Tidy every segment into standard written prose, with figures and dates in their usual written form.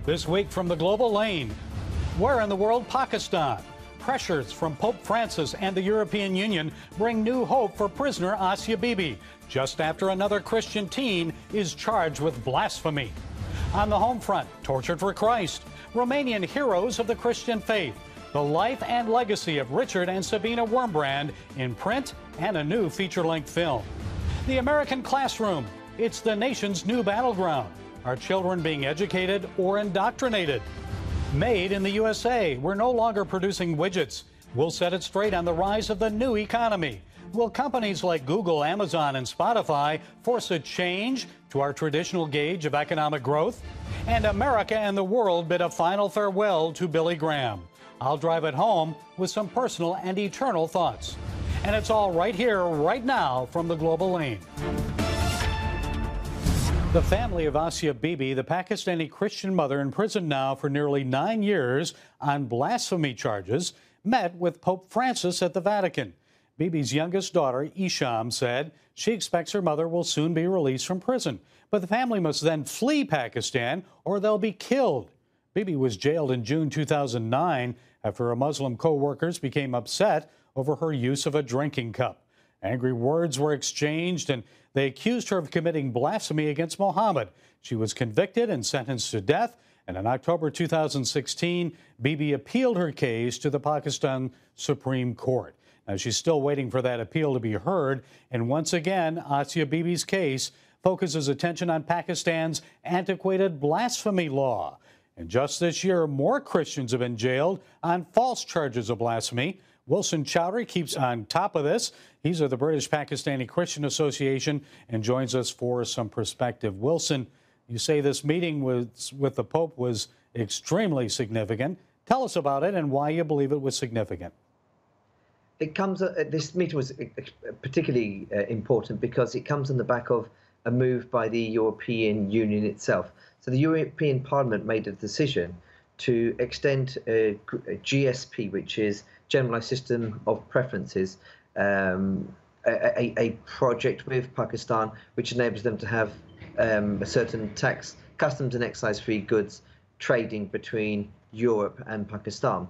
This week from the global lane, where in the world Pakistan? Pressures from Pope Francis and the European Union bring new hope for prisoner Asia Bibi, just after another Christian teen is charged with blasphemy. On the home front, tortured for Christ, Romanian heroes of the Christian faith, the life and legacy of Richard and Sabina Wurmbrand in print and a new feature-length film. The American classroom, it's the nation's new battleground. Are children being educated or indoctrinated? Made in the USA, we're no longer producing widgets. We'll set it straight on the rise of the new economy. Will companies like Google, Amazon, and Spotify force a change to our traditional gauge of economic growth? And America and the world bid a final farewell to Billy Graham. I'll drive it home with some personal and eternal thoughts. And it's all right here, right now, from the global lane. The family of Asia Bibi, the Pakistani Christian mother in prison now for nearly 9 years on blasphemy charges, met with Pope Francis at the Vatican. Bibi's youngest daughter, Isham, said she expects her mother will soon be released from prison. But the family must then flee Pakistan or they'll be killed. Bibi was jailed in June 2009 after her Muslim co-workers became upset over her use of a drinking cup. Angry words were exchanged, and they accused her of committing blasphemy against Muhammad. She was convicted and sentenced to death, and in October 2016, Bibi appealed her case to the Pakistan Supreme Court. Now, she's still waiting for that appeal to be heard, and once again, Asia Bibi's case focuses attention on Pakistan's antiquated blasphemy law. And just this year, more Christians have been jailed on false charges of blasphemy. Wilson Chowdhury keeps on top of this. He's of the British Pakistani Christian Association and joins us for some perspective. Wilson, you say this meeting with the Pope was extremely significant. Tell us about it and why you believe it was significant. This meeting was particularly important because it comes on the back of a move by the European Union itself. So the European Parliament made a decision to extend GSP, which is Generalized System of Preferences, a project with Pakistan which enables them to have a certain tax, customs and excise-free goods trading between Europe and Pakistan.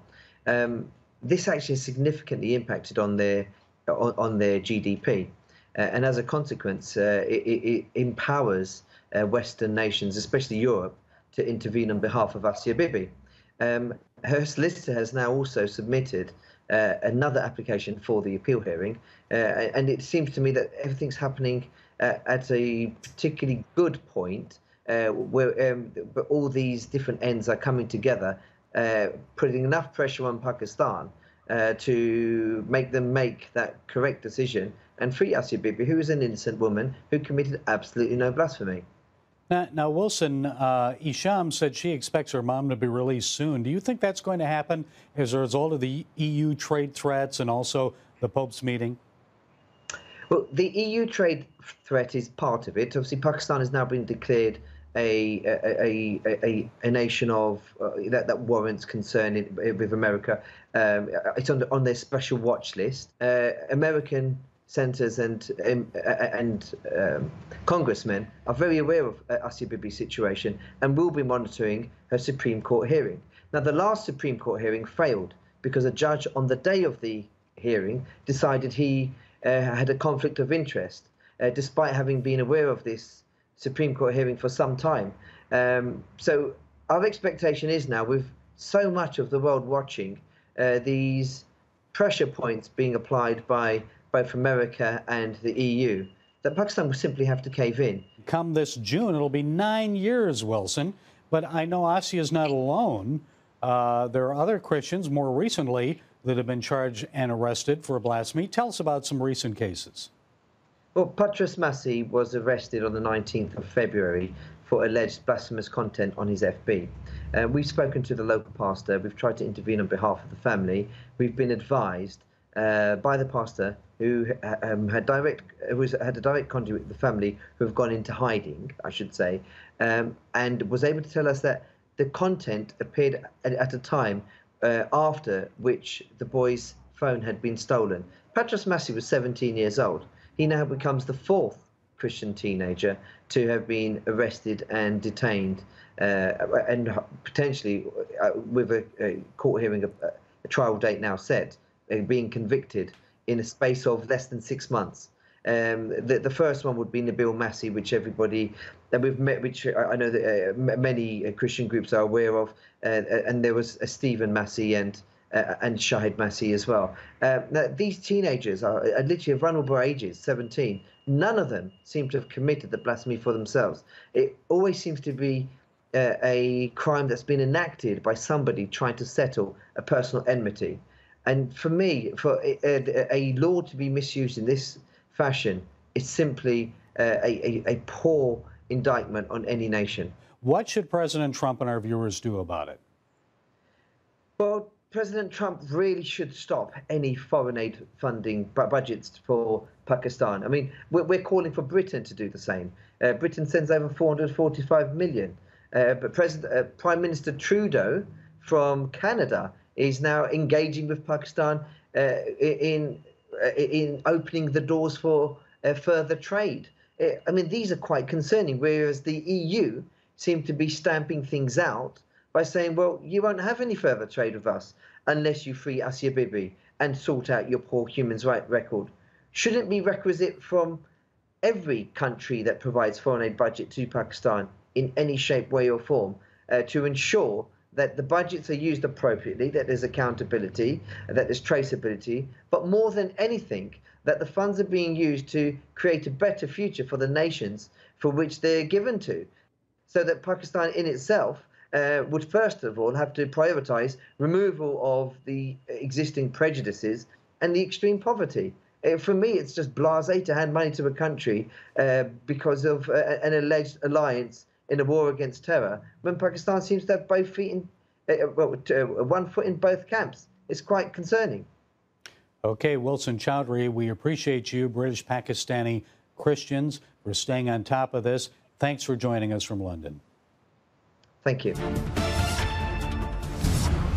This actually significantly impacted on their GDP, and as a consequence, it empowers Western nations, especially Europe, to intervene on behalf of Asia Bibi. Her solicitor has now also submitted another application for the appeal hearing, and it seems to me that everything's happening at a particularly good point, where all these different ends are coming together, putting enough pressure on Pakistan to make them make that correct decision and free Asia Bibi, who is an innocent woman who committed absolutely no blasphemy. Now, Wilson, Isham said she expects her mom to be released soon. Do you think that's going to happen as a result of the EU trade threats and also the Pope's meeting? Well, the EU trade threat is part of it. Obviously, Pakistan has now been declared a nation of that warrants concern with America. It's on their special watch list. American senators and congressmen are very aware of Asia Bibi's situation and will be monitoring her Supreme Court hearing. Now, the last Supreme Court hearing failed because a judge on the day of the hearing decided he had a conflict of interest, despite having been aware of this Supreme Court hearing for some time. So our expectation is now, with so much of the world watching, these pressure points being applied by both America and the EU, that Pakistan will simply have to cave in. Come this June, it'll be 9 years, Wilson. But I know Asia is not alone. There are other Christians more recently that have been charged and arrested for blasphemy. Tell us about some recent cases. Well, Patras Massi was arrested on the 19th of February for alleged blasphemous content on his FB. We've spoken to the local pastor. We've tried to intervene on behalf of the family. We've been advised by the pastor who had a direct contact with the family, who have gone into hiding, I should say, and was able to tell us that the content appeared at a time after which the boy's phone had been stolen. Patras Massi was 17 years old. He now becomes the fourth Christian teenager to have been arrested and detained, and potentially with a court hearing, a trial date now set, being convicted in a space of less than 6 months. The first one would be Nabil Massi, which everybody that we've met, which I know that many Christian groups are aware of, and there was Stephen Massi and Shahid Massi as well. Now, these teenagers are literally of vulnerable ages, 17. None of them seem to have committed the blasphemy for themselves. It always seems to be a crime that's been enacted by somebody trying to settle a personal enmity. And for me, for a law to be misused in this fashion is simply a poor indictment on any nation. What should President Trump and our viewers do about it? Well, President Trump really should stop any foreign aid funding budgets for Pakistan. I mean, we're calling for Britain to do the same. Britain sends over 445 million. But Prime Minister Trudeau from Canada is now engaging with Pakistan in opening the doors for further trade. I mean, these are quite concerning, whereas the EU seem to be stamping things out by saying, well, you won't have any further trade with us unless you free Asia Bibi and sort out your poor human rights record. Shouldn't it be requisite from every country that provides foreign aid budget to Pakistan in any shape, way or form to ensure that the budgets are used appropriately, that there's accountability, that there's traceability, but more than anything, that the funds are being used to create a better future for the nations for which they're given to, so that Pakistan in itself would first of all have to prioritize removal of the existing prejudices and the extreme poverty. For me, it's just blasé to hand money to a country because of an alleged alliance in a war against terror, when Pakistan seems to have both feet in, one foot in both camps. It's quite concerning. Okay, Wilson Chowdhury, we appreciate you, British Pakistani Christians, for staying on top of this. Thanks for joining us from London. Thank you.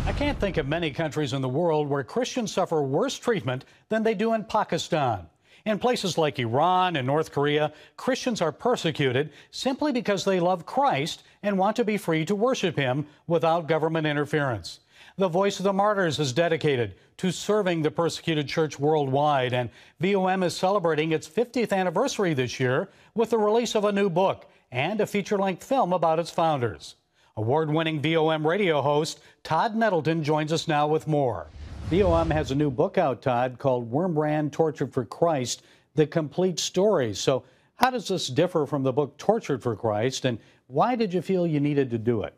I can't think of many countries in the world where Christians suffer worse treatment than they do in Pakistan. In places like Iran and North Korea, Christians are persecuted simply because they love Christ and want to be free to worship him without government interference. The Voice of the Martyrs is dedicated to serving the persecuted church worldwide, and VOM is celebrating its 50th anniversary this year with the release of a new book and a feature-length film about its founders. Award-winning VOM radio host Todd Nettleton joins us now with more. VOM has a new book out, Todd, called Wurmbrand, Tortured for Christ, The Complete Story. So how does this differ from the book Tortured for Christ, and why did you feel you needed to do it?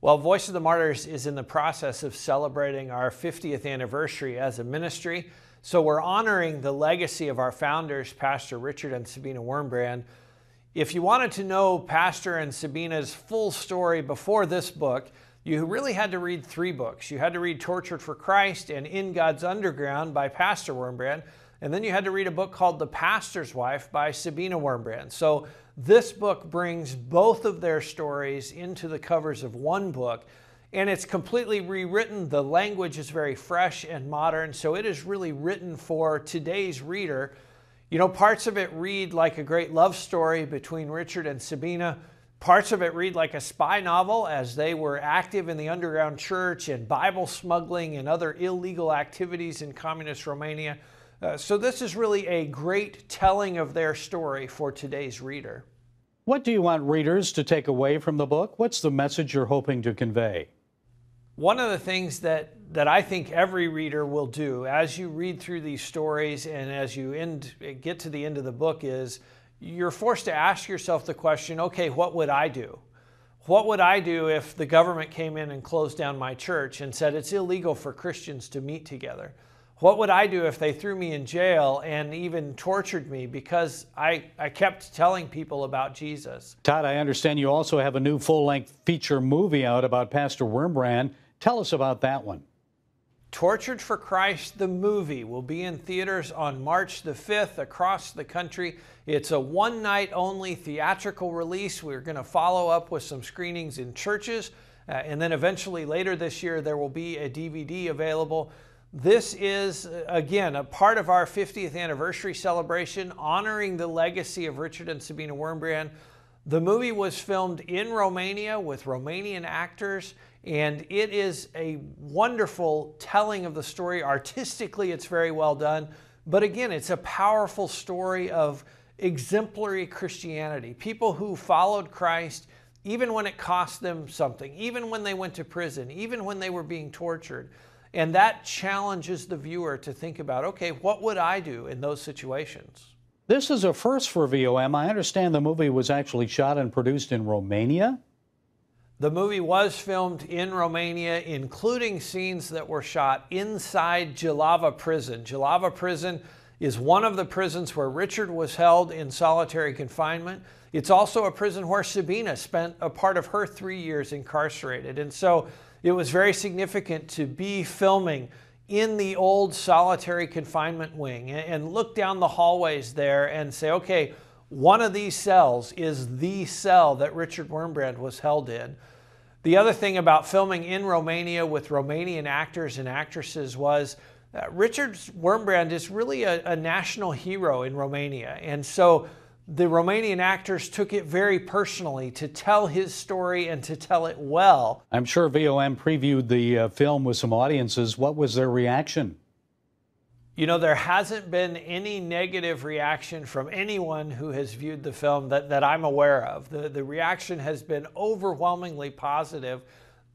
Well, Voice of the Martyrs is in the process of celebrating our 50th anniversary as a ministry. So we're honoring the legacy of our founders, Pastor Richard and Sabina Wurmbrand. If you wanted to know Pastor and Sabina's full story before this book, you really had to read 3 books. You had to read Tortured for Christ and In God's Underground by Pastor Wurmbrand, and then you had to read a book called The Pastor's Wife by Sabina Wurmbrand. So this book brings both of their stories into the covers of one book, and it's completely rewritten. The language is very fresh and modern, so it is really written for today's reader. You know, parts of it read like a great love story between Richard and Sabina. Parts of it read like a spy novel, as they were active in the underground church and Bible smuggling and other illegal activities in communist Romania. So this is really a great telling of their story for today's reader. What do you want readers to take away from the book? What's the message you're hoping to convey? One of the things that I think every reader will do as you read through these stories and as you get to the end of the book is you're forced to ask yourself the question, okay, what would I do? What would I do if the government came in and closed down my church and said it's illegal for Christians to meet together? What would I do if they threw me in jail and even tortured me because I kept telling people about Jesus? Todd, I understand you also have a new full-length feature movie out about Pastor Wurmbrand. Tell us about that one. Tortured for Christ, the movie, will be in theaters on March the 5th across the country. It's a one-night only theatrical release. We're going to follow up with some screenings in churches, and then eventually later this year there will be a DVD available. This is, again, a part of our 50th anniversary celebration, honoring the legacy of Richard and Sabina Wurmbrand. The movie was filmed in Romania with Romanian actors, and it is a wonderful telling of the story. Artistically, it's very well done. But again, it's a powerful story of exemplary Christianity. People who followed Christ even when it cost them something, even when they went to prison, even when they were being tortured. And that challenges the viewer to think about, okay, what would I do in those situations? This is a first for VOM. I understand the movie was actually shot and produced in Romania. The movie was filmed in Romania, including scenes that were shot inside Jilava prison. Jilava prison is one of the prisons where Richard was held in solitary confinement. It's also a prison where Sabina spent a part of her 3 years incarcerated. And so it was very significant to be filming in the old solitary confinement wing and look down the hallways there and say, okay, one of these cells is the cell that Richard Wurmbrand was held in. The other thing about filming in Romania with Romanian actors and actresses was Richard Wurmbrand is really a national hero in Romania. And so the Romanian actors took it very personally to tell his story and to tell it well. I'm sure VOM previewed the film with some audiences. What was their reaction? You know, there hasn't been any negative reaction from anyone who has viewed the film that I'm aware of. The reaction has been overwhelmingly positive.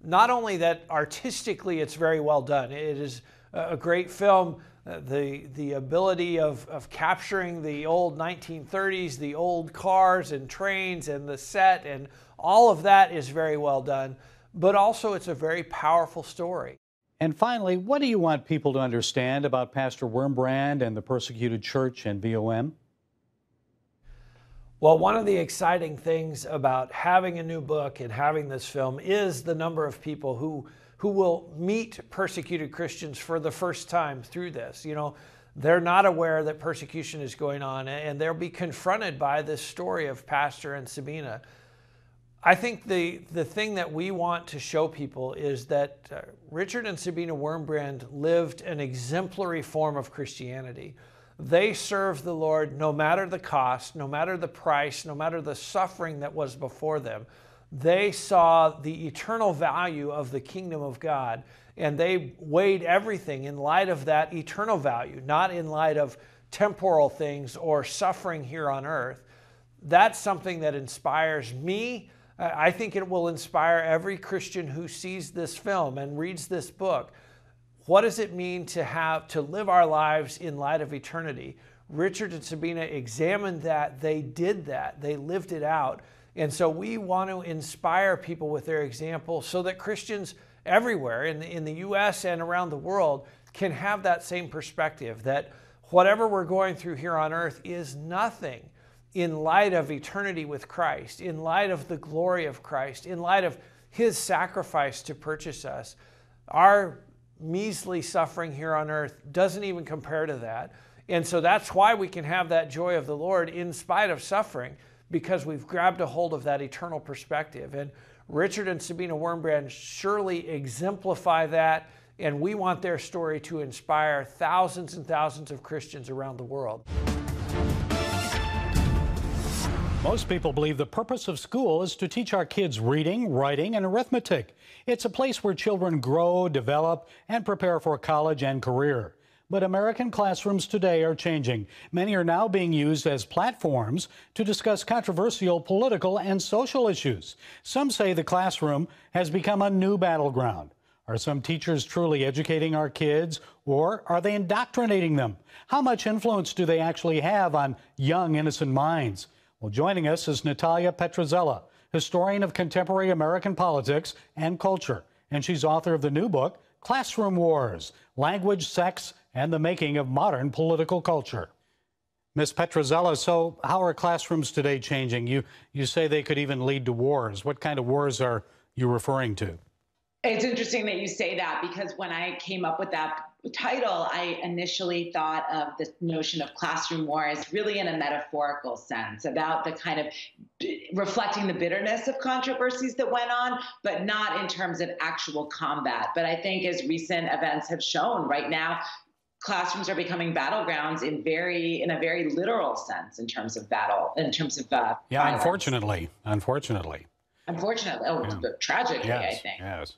Not only that artistically it's very well done, it is a great film. The ability of capturing the old 1930s, the old cars and trains and the set and all of that is very well done. But also it's a very powerful story. And finally, what do you want people to understand about Pastor Wurmbrand and the persecuted church and VOM? Well, one of the exciting things about having a new book and having this film is the number of people who will meet persecuted Christians for the first time through this. You know, they're not aware that persecution is going on, and they'll be confronted by this story of Pastor and Sabina. I think the thing that we want to show people is that Richard and Sabina Wurmbrand lived an exemplary form of Christianity. They served the Lord no matter the cost, no matter the price, no matter the suffering that was before them. They saw the eternal value of the kingdom of God, and they weighed everything in light of that eternal value, not in light of temporal things or suffering here on earth. That's something that inspires me. I think it will inspire every Christian who sees this film and reads this book. What does it mean to live our lives in light of eternity? Richard and Sabina examined that. They did that. They lived it out. And so we want to inspire people with their example so that Christians everywhere in the U.S. and around the world can have that same perspective, that whatever we're going through here on earth is nothing in light of eternity with Christ, in light of the glory of Christ, in light of His sacrifice to purchase us. Our measly suffering here on earth doesn't even compare to that. And so that's why we can have that joy of the Lord in spite of suffering, because we've grabbed a hold of that eternal perspective. And Richard and Sabina Wurmbrand surely exemplify that, and we want their story to inspire thousands and thousands of Christians around the world. Most people believe the purpose of school is to teach our kids reading, writing, and arithmetic. It's a place where children grow, develop, and prepare for college and career. But American classrooms today are changing. Many are now being used as platforms to discuss controversial political and social issues. Some say the classroom has become a new battleground. Are some teachers truly educating our kids, or are they indoctrinating them? How much influence do they actually have on young, innocent minds? Well, joining us is Natalia Petrozzella, historian of contemporary American politics and culture, and she's author of the new book, Classroom Wars: Language, Sex, and the Making of Modern Political Culture. Ms. Petrozzella, so how are classrooms today changing? You say they could even lead to wars. What kind of wars are you referring to? It's interesting that you say that, because when I came up with that title, I initially thought of the notion of classroom war as really in a metaphorical sense, about the kind of reflecting the bitterness of controversies that went on, but not in terms of actual combat. But I think, as recent events have shown, right now, classrooms are becoming battlegrounds in a very literal sense, in terms of battle, in terms of yeah, violence. unfortunately, tragically, yes, I think. Yes.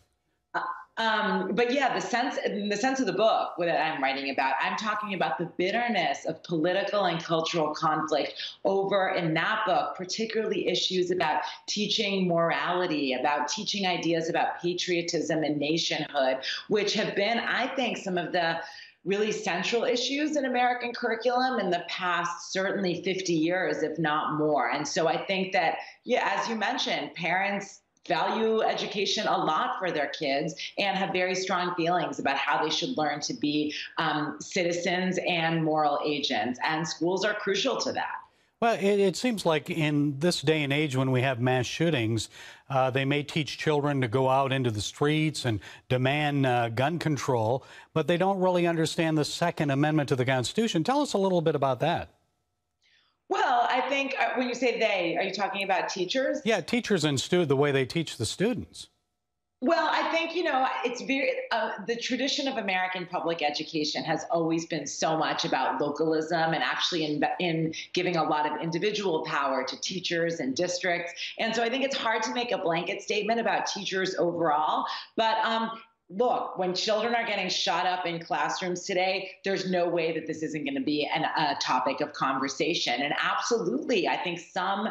But yeah, the sense of the book that I'm writing about, I'm talking about the bitterness of political and cultural conflict over, in that book, particularly issues about teaching morality, about teaching ideas about patriotism and nationhood, which have been, I think, some of the really central issues in American curriculum in the past, certainly 50 years, if not more. And so I think that, yeah, as you mentioned, parents value education a lot for their kids and have very strong feelings about how they should learn to be citizens and moral agents. And schools are crucial to that. Well, it seems like in this day and age, when we have mass shootings, they may teach children to go out into the streets and demand gun control, but they don't really understand the Second Amendment to the Constitution. Tell us a little bit about that. Well, I think when you say they, are you talking about teachers? Yeah, teachers and the way they teach the students. Well, I think, it's very, the tradition of American public education has always been so much about localism and actually in giving a lot of individual power to teachers and districts. And so I think it's hard to make a blanket statement about teachers overall. But look, when children are getting shot up in classrooms today, there's no way that this isn't going to be a topic of conversation. And absolutely, I think some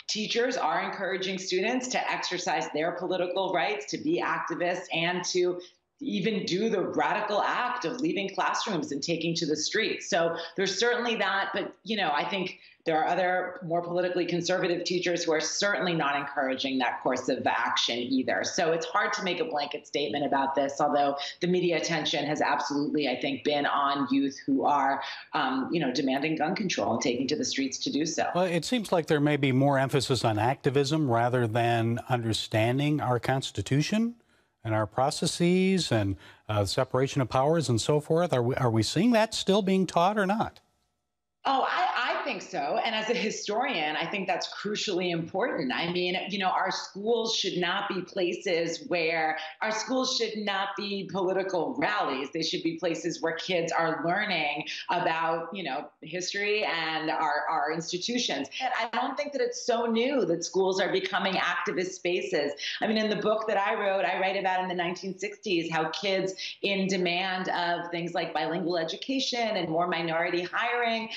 teachers are encouraging students to exercise their political rights, to be activists, and to even do the radical act of leaving classrooms and taking to the streets. So there's certainly that. But, I think there are other more politically conservative teachers who are certainly not encouraging that course of action either. So it's hard to make a blanket statement about this, although the media attention has absolutely, I think, been on youth who are, demanding gun control and taking to the streets to do so. Well, it seems like there may be more emphasis on activism rather than understanding our Constitution and our processes and separation of powers and so forth. Are we seeing that still being taught or not? Oh, I think so. And as a historian, I think that's crucially important. I mean, our schools should not be places where our schools should not be political rallies. They should be places where kids are learning about, history and our institutions. And I don't think that it's so new that schools are becoming activist spaces. I mean, in the book that I write about in the 1960s, how kids in demand of things like bilingual education and more minority hiring,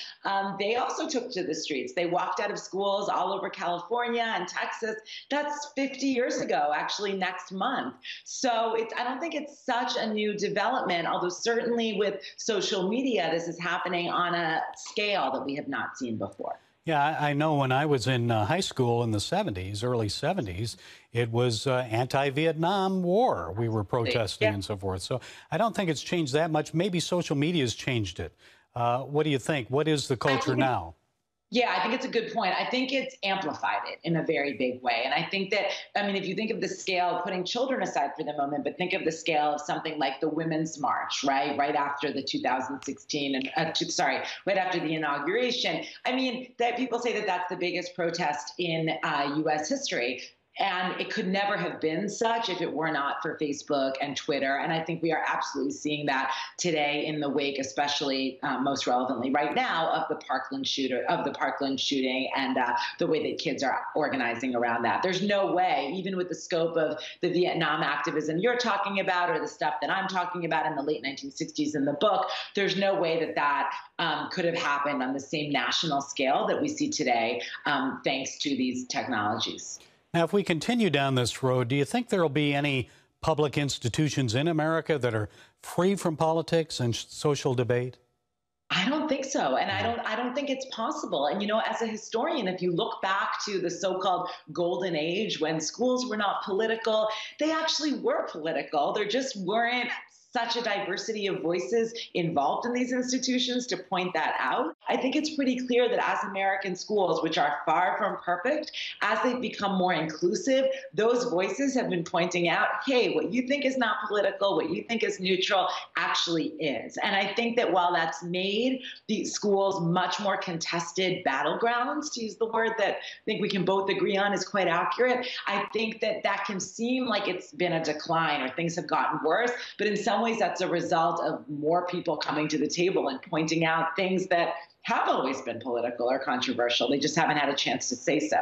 they also took to the streets. They walked out of schools all over California and Texas. That's 50 years ago, actually, next month. So I don't think it's such a new development, although certainly with social media, this is happening on a scale that we have not seen before. Yeah, I know when I was in high school in the 70s, early 70s, it was anti-Vietnam War. We were protesting and so forth. So I don't think it's changed that much. Maybe social media has changed it. What do you think? What is the culture now? Yeah, I think it's a good point. I think it's amplified it in a very big way. And I think that, if you think of the scale, putting children aside for the moment, but think of the scale of something like the Women's March, right after the 2016, right after the inauguration. That people say that that's the biggest protest in U.S. history. And it could never have been such if it were not for Facebook and Twitter. And I think we are absolutely seeing that today in the wake, especially most relevantly right now, of the Parkland shooting and the way that kids are organizing around that. There's no way, even with the scope of the Vietnam activism you're talking about or the stuff that I'm talking about in the late 1960s in the book, there's no way that could have happened on the same national scale that we see today, thanks to these technologies. Now, if we continue down this road, do you think there will be any public institutions in America that are free from politics and social debate? I don't think so. And I don't think it's possible. And, as a historian, if you look back to the so-called golden age when schools were not political, they actually were political. There just weren't such a diversity of voices involved in these institutions to point that out. I think it's pretty clear that as American schools, which are far from perfect, as they've become more inclusive, those voices have been pointing out, hey, what you think is not political, what you think is neutral, actually is. And I think that while that's made the schools much more contested battlegrounds, to use the word that I think we can both agree on is quite accurate, I think that that can seem like it's been a decline or things have gotten worse, but in some ways that's a result of more people coming to the table and pointing out things that have always been political or controversial. They just haven't had a chance to say so.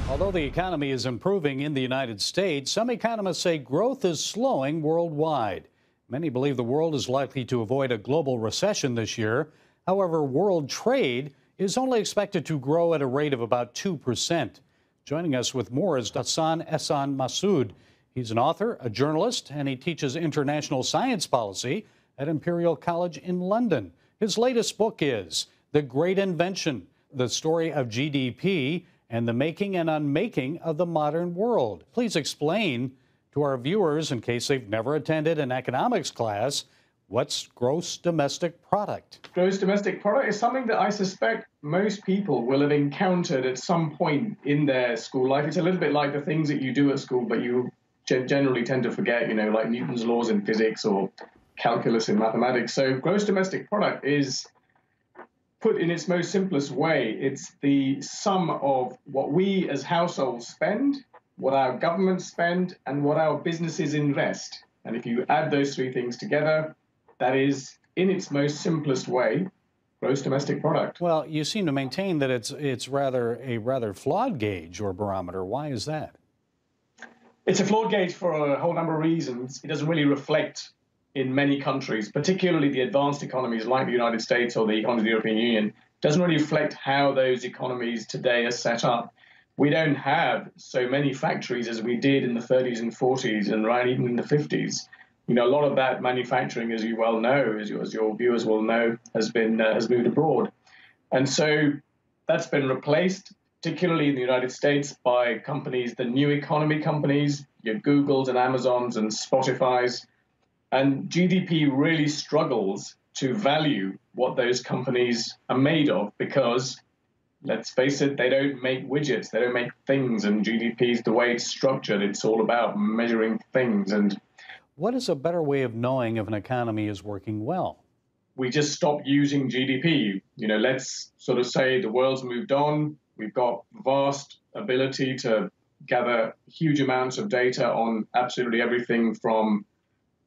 Although the economy is improving in the United States, some economists say growth is slowing worldwide. Many believe the world is likely to avoid a global recession this year. However, world trade is only expected to grow at a rate of about 2%. Joining us with more is Hassan Ehsan Massoud. He's an author, a journalist, and he teaches international science policy at Imperial College in London. His latest book is The Great Invention, the story of GDP and the making and unmaking of the modern world. Please explain to our viewers, in case they've never attended an economics class, what's gross domestic product? Gross domestic product is something that I suspect most people will have encountered at some point in their school life. It's a little bit like the things that you do at school, but you generally tend to forget, like Newton's laws in physics or calculus in mathematics. So gross domestic product is, put in its most simplest way, it's the sum of what we as households spend, what our governments spend, and what our businesses invest. And if you add those three things together, that is, in its most simplest way, gross domestic product. Well, you seem to maintain that it's a rather flawed gauge or barometer. Why is that? It's a flawed gauge for a whole number of reasons. It doesn't really reflect in many countries, particularly the advanced economies like the United States or the economy of the European Union, doesn't really reflect how those economies today are set up. We don't have so many factories as we did in the 30s and 40s and right even in the 50s. A lot of that manufacturing, as you well know, as your viewers will know, has moved abroad. And so that's been replaced, particularly in the United States, by companies, the new economy companies, your Googles and Amazons and Spotifys. And GDP really struggles to value what those companies are made of because, let's face it, they don't make widgets, they don't make things, and GDP is the way it's structured. It's all about measuring things. And what is a better way of knowing if an economy is working well? We just stop using GDP. Let's sort of say the world's moved on. We've got vast ability to gather huge amounts of data on absolutely everything from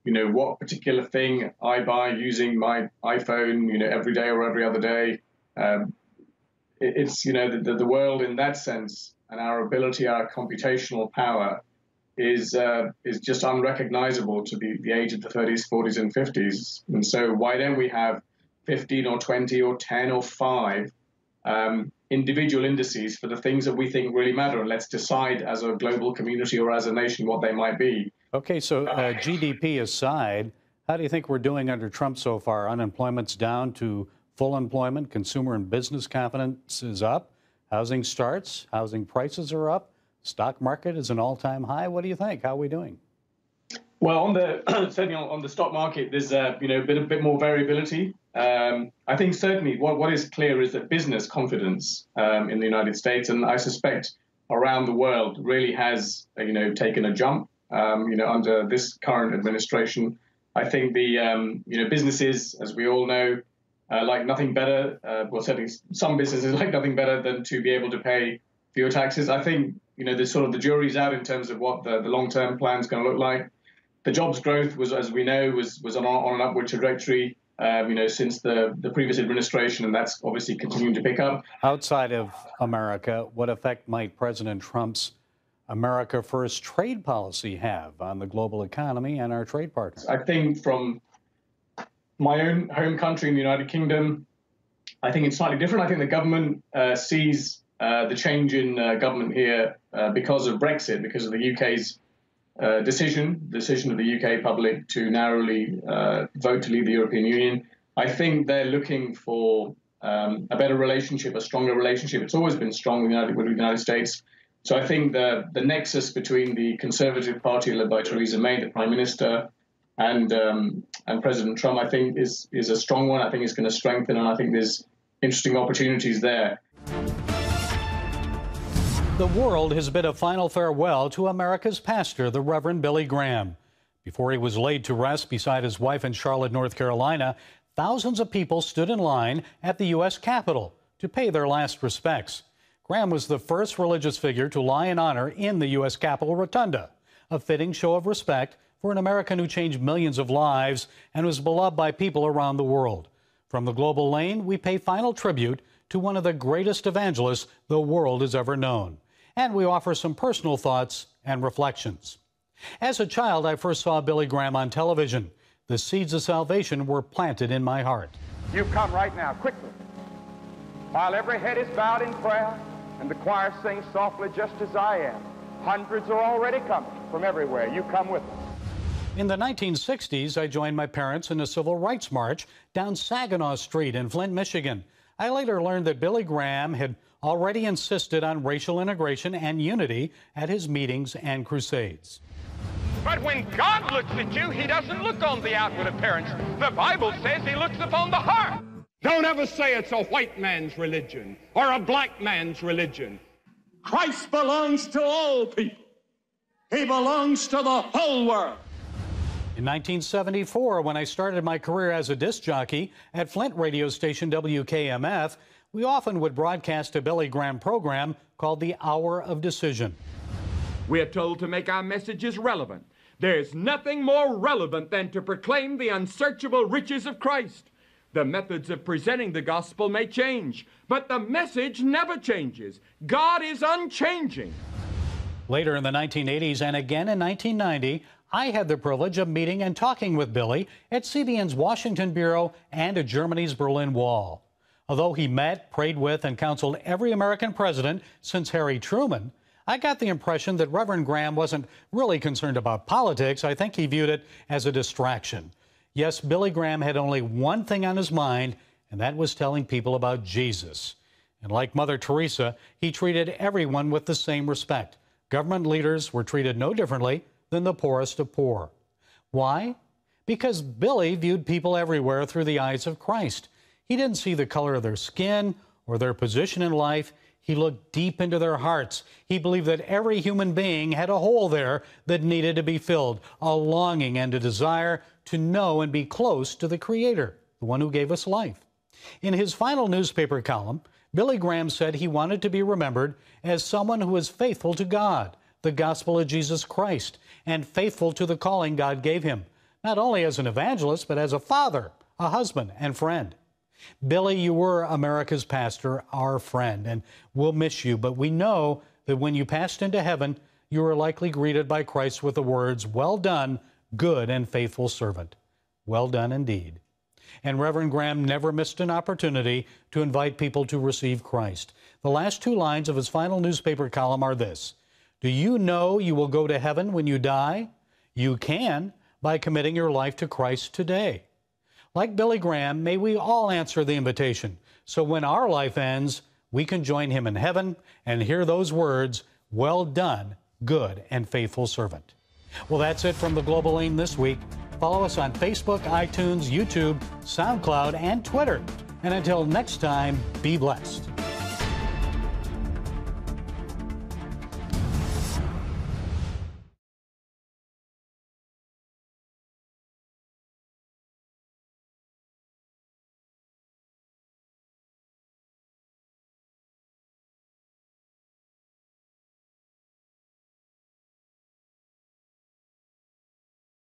what particular thing I buy using my iPhone, every day or every other day. It's, the world in that sense and our ability, our computational power is just unrecognizable to the age of the 30s, 40s, and 50s. And so why don't we have 15 or 20 or 10 or 5 individual indices for the things that we think really matter? And let's decide as a global community or as a nation what they might be. Okay, so GDP aside, how do you think we're doing under Trump so far? Unemployment's down to full employment. Consumer and business confidence is up. Housing starts. Housing prices are up. Stock market is an all-time high. What do you think? How are we doing? Well, certainly on the stock market, there's a bit more variability. I think certainly what is clear is that business confidence in the United States, and I suspect around the world, really has taken a jump. Under this current administration, I think the businesses, as we all know, like nothing better. Well, certainly some businesses like nothing better than to be able to pay fewer taxes. I think the jury's out in terms of what the long-term plan is going to look like. The jobs growth was, as we know, was on an upward trajectory. Since the previous administration, and that's obviously continuing to pick up. Outside of America, what effect might President Trump's America First trade policy have on the global economy and our trade partners? I think from my own home country in the United Kingdom, I think it's slightly different. I think the government sees the change in government here because of Brexit, because of the UK's decision of the UK public to narrowly vote to leave the European Union. I think they're looking for a better relationship, a stronger relationship. It's always been strong with the United States. So I think the nexus between the Conservative Party led by Theresa May, the Prime Minister, and President Trump, I think is a strong one. I think it's going to strengthen, and I think there's interesting opportunities there. The world has bid a final farewell to America's pastor, the Reverend Billy Graham. Before he was laid to rest beside his wife in Charlotte, North Carolina, thousands of people stood in line at the U.S. Capitol to pay their last respects. Graham was the first religious figure to lie in honor in the U.S. Capitol Rotunda, a fitting show of respect for an American who changed millions of lives and was beloved by people around the world. From the global lane, we pay final tribute to one of the greatest evangelists the world has ever known. And we offer some personal thoughts and reflections. As a child, I first saw Billy Graham on television. The seeds of salvation were planted in my heart. You come right now, quickly. While every head is bowed in prayer and the choir sings softly just as I am, hundreds are already coming from everywhere. You come with us. In the 1960s, I joined my parents in a civil rights march down Saginaw Street in Flint, Michigan. I later learned that Billy Graham had already insisted on racial integration and unity at his meetings and crusades. But when God looks at you, he doesn't look on the outward appearance. The Bible says he looks upon the heart. Don't ever say it's a white man's religion or a black man's religion. Christ belongs to all people. He belongs to the whole world. In 1974, when I started my career as a disc jockey at Flint radio station WKMF, we often would broadcast a Billy Graham program called The Hour of Decision. We are told to make our messages relevant. There's nothing more relevant than to proclaim the unsearchable riches of Christ. The methods of presenting the gospel may change, but the message never changes. God is unchanging. Later in the 1980s and again in 1990, I had the privilege of meeting and talking with Billy at CBN's Washington Bureau and at Germany's Berlin Wall. Although he met, prayed with, and counseled every American president since Harry Truman, I got the impression that Reverend Graham wasn't really concerned about politics. I think he viewed it as a distraction. Yes, Billy Graham had only one thing on his mind, and that was telling people about Jesus. And like Mother Teresa, he treated everyone with the same respect. Government leaders were treated no differently than the poorest of poor. Why? Because Billy viewed people everywhere through the eyes of Christ. He didn't see the color of their skin or their position in life. He looked deep into their hearts. He believed that every human being had a hole there that needed to be filled, a longing and a desire to know and be close to the Creator, the one who gave us life. In his final newspaper column, Billy Graham said he wanted to be remembered as someone who was faithful to God, the gospel of Jesus Christ, and faithful to the calling God gave him, not only as an evangelist, but as a father, a husband, and friend. Billy, you were America's pastor, our friend, and we'll miss you, but we know that when you passed into heaven, you were likely greeted by Christ with the words, "Well done, good and faithful servant." Well done indeed. And Reverend Graham never missed an opportunity to invite people to receive Christ. The last two lines of his final newspaper column are this: do you know you will go to heaven when you die? You can by committing your life to Christ today. Like Billy Graham, may we all answer the invitation, so when our life ends, we can join him in heaven and hear those words, "Well done, good and faithful servant." Well, that's it from the Global Lane this week. Follow us on Facebook, iTunes, YouTube, SoundCloud, and Twitter. And until next time, be blessed.